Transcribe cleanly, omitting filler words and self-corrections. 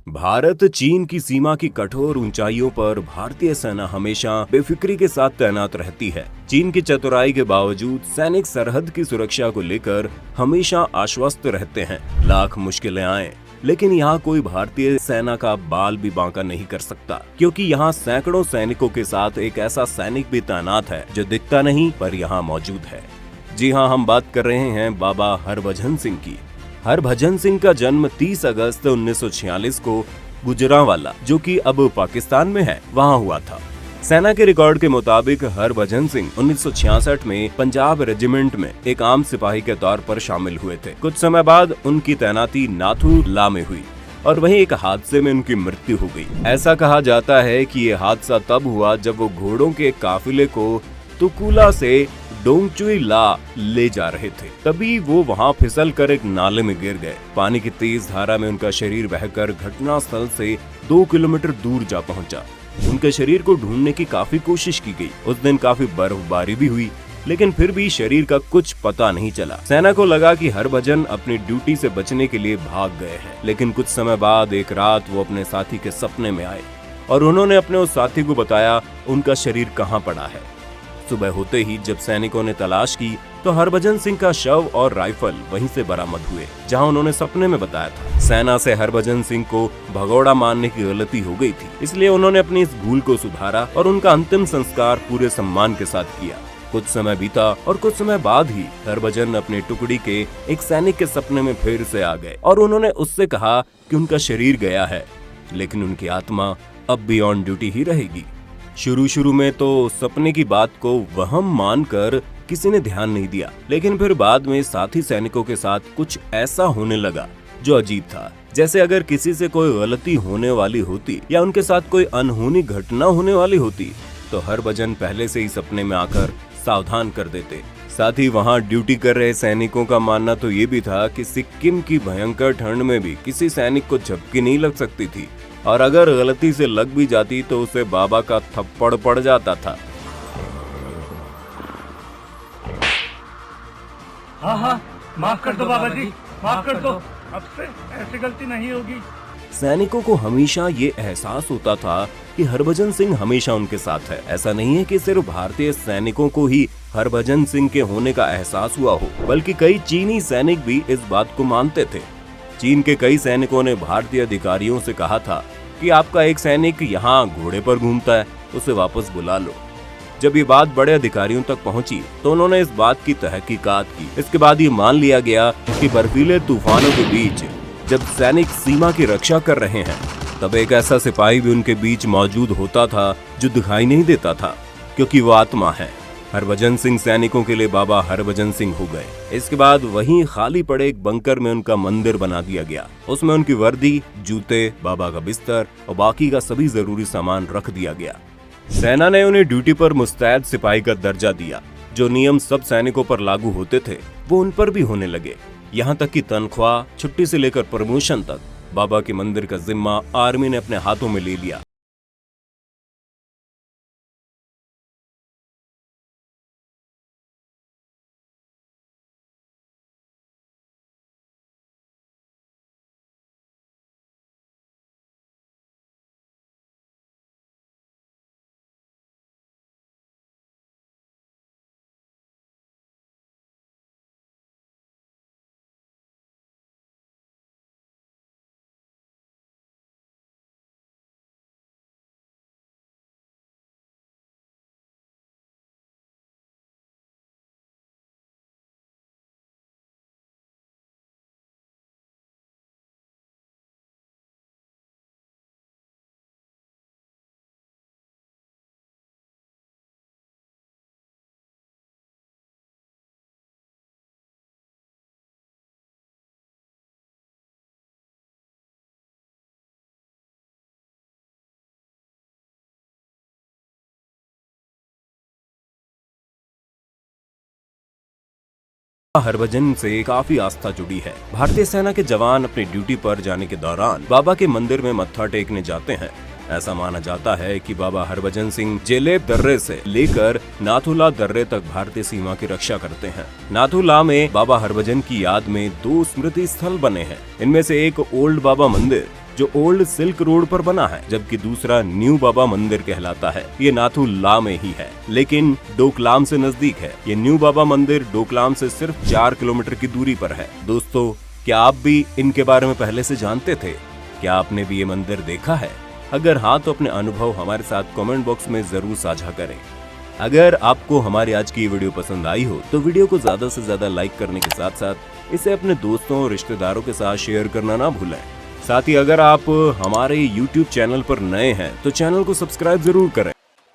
भारत चीन की सीमा की कठोर ऊंचाइयों पर भारतीय सेना हमेशा बेफिक्री के साथ तैनात रहती है। चीन की चतुराई के बावजूद सैनिक सरहद की सुरक्षा को लेकर हमेशा आश्वस्त रहते हैं। लाख मुश्किलें आए लेकिन यहाँ कोई भारतीय सेना का बाल भी बांका नहीं कर सकता, क्योंकि यहाँ सैकड़ों सैनिकों के साथ एक ऐसा सैनिक भी तैनात है जो दिखता नहीं पर यहाँ मौजूद है। जी हाँ, हम बात कर रहे हैं बाबा हरभजन सिंह की। हरभजन सिंह का जन्म 30 अगस्त 1946 को गुजरांवाला, जो कि अब पाकिस्तान में है, वहाँ हुआ था। सेना के रिकॉर्ड के मुताबिक हरभजन सिंह 1966 में पंजाब रेजिमेंट में एक आम सिपाही के तौर पर शामिल हुए थे। कुछ समय बाद उनकी तैनाती नाथू ला में हुई और वहीं एक हादसे में उनकी मृत्यु हो गई। ऐसा कहा जाता है कि ये हादसा तब हुआ जब वो घोड़ों के काफिले को तुकुला से डोंगचुई ला ले जा रहे थे। तभी वो वहाँ फिसल कर एक नाले में गिर गए। पानी की तेज धारा में उनका शरीर बहकर घटना स्थल से 2 किलोमीटर दूर जा पहुंचा। उनके शरीर को ढूंढने की काफी कोशिश की गई। उस दिन काफी बर्फबारी भी हुई, लेकिन फिर भी शरीर का कुछ पता नहीं चला। सेना को लगा कि हरभजन अपनी ड्यूटी से बचने के लिए भाग गए हैं, लेकिन कुछ समय बाद एक रात वो अपने साथी के सपने में आए और उन्होंने अपने उस साथी को बताया उनका शरीर कहाँ पड़ा है। सुबह होते ही जब सैनिकों ने तलाश की तो हरभजन सिंह का शव और राइफल वहीं से बरामद हुए जहां उन्होंने सपने में बताया था। सेना से हरभजन सिंह को भगोड़ा मारने की गलती हो गई थी, इसलिए उन्होंने अपनी इस भूल को सुधारा और उनका अंतिम संस्कार पूरे सम्मान के साथ किया। कुछ समय बीता और कुछ समय बाद ही हरभजन अपनी टुकड़ी के एक सैनिक के सपने में फिर से आ गए और उन्होंने उससे कहा कि उनका शरीर गया है, लेकिन उनकी आत्मा अब भी ऑन ड्यूटी ही रहेगी। शुरू में तो सपने की बात को वहम मानकर किसी ने ध्यान नहीं दिया, लेकिन फिर बाद में साथी सैनिकों के साथ कुछ ऐसा होने लगा जो अजीब था। जैसे अगर किसी से कोई गलती होने वाली होती या उनके साथ कोई अनहोनी घटना होने वाली होती तो हरभजन पहले से ही सपने में आकर सावधान कर देते। साथ ही वहाँ ड्यूटी कर रहे सैनिकों का मानना तो ये भी था कि सिक्किम की भयंकर ठंड में भी किसी सैनिक को झपकी नहीं लग सकती थी और अगर गलती से लग भी जाती तो उसे बाबा का थप्पड़ पड़ जाता था। हाँ, माफ कर दो बाबा जी, माफ कर दो, अब से ऐसी गलती नहीं होगी। सैनिकों को हमेशा ये एहसास होता था कि हरभजन सिंह हमेशा उनके साथ है। ऐसा नहीं है कि सिर्फ भारतीय सैनिकों को ही हरभजन सिंह के होने का एहसास हुआ हो, बल्कि कई चीनी सैनिक भी इस बात को मानते थे। चीन के कई सैनिकों ने भारतीय अधिकारियों से कहा था कि आपका एक सैनिक यहाँ घोड़े पर घूमता है, उसे वापस बुला लो। जब ये बात बड़े अधिकारियों तक पहुंची तो उन्होंने इस बात की तहकीकात की। इसके बाद ये मान लिया गया कि बर्फीले तूफानों के बीच जब सैनिक सीमा की रक्षा कर रहे हैं तब एक ऐसा सिपाही भी उनके बीच मौजूद होता था जो दिखाई नहीं देता था, क्योंकि वो आत्मा है। हरभजन सिंह सैनिकों के लिए बाबा हरभजन सिंह हो गए। इसके बाद वहीं खाली पड़े एक बंकर में उनका मंदिर बना दिया गया। उसमें उनकी वर्दी, जूते, बाबा का बिस्तर और बाकी का सभी जरूरी सामान रख दिया गया। सेना ने उन्हें ड्यूटी पर मुस्तैद सिपाही का दर्जा दिया। जो नियम सब सैनिकों पर लागू होते थे वो उन पर भी होने लगे। यहाँ तक कि तनख्वाह, छुट्टी से लेकर प्रमोशन तक बाबा के मंदिर का जिम्मा आर्मी ने अपने हाथों में ले लिया। हरभजन से काफी आस्था जुड़ी है। भारतीय सेना के जवान अपनी ड्यूटी पर जाने के दौरान बाबा के मंदिर में मत्था टेकने जाते हैं। ऐसा माना जाता है कि बाबा हरभजन सिंह जेलेब दर्रे से लेकर नाथुला दर्रे तक भारतीय सीमा की रक्षा करते हैं। नाथुला में बाबा हरभजन की याद में 2 स्मृति स्थल बने हैं। इनमें से एक ओल्ड बाबा मंदिर जो ओल्ड सिल्क रोड पर बना है, जबकि दूसरा न्यू बाबा मंदिर कहलाता है। ये नाथू ला में ही है, लेकिन डोकलाम से नजदीक है। ये न्यू बाबा मंदिर डोकलाम से सिर्फ 4 किलोमीटर की दूरी पर है। दोस्तों, क्या आप भी इनके बारे में पहले से जानते थे? क्या आपने भी ये मंदिर देखा है? अगर हाँ, तो अपने अनुभव हमारे साथ कमेंट बॉक्स में जरूर साझा करें। अगर आपको हमारी आज की वीडियो पसंद आई हो तो वीडियो को ज्यादा से ज्यादा लाइक करने के साथ साथ इसे अपने दोस्तों और रिश्तेदारों के साथ शेयर करना ना भूलें। साथ ही अगर आप हमारे YouTube चैनल पर नए हैं तो चैनल को सब्सक्राइब जरूर करें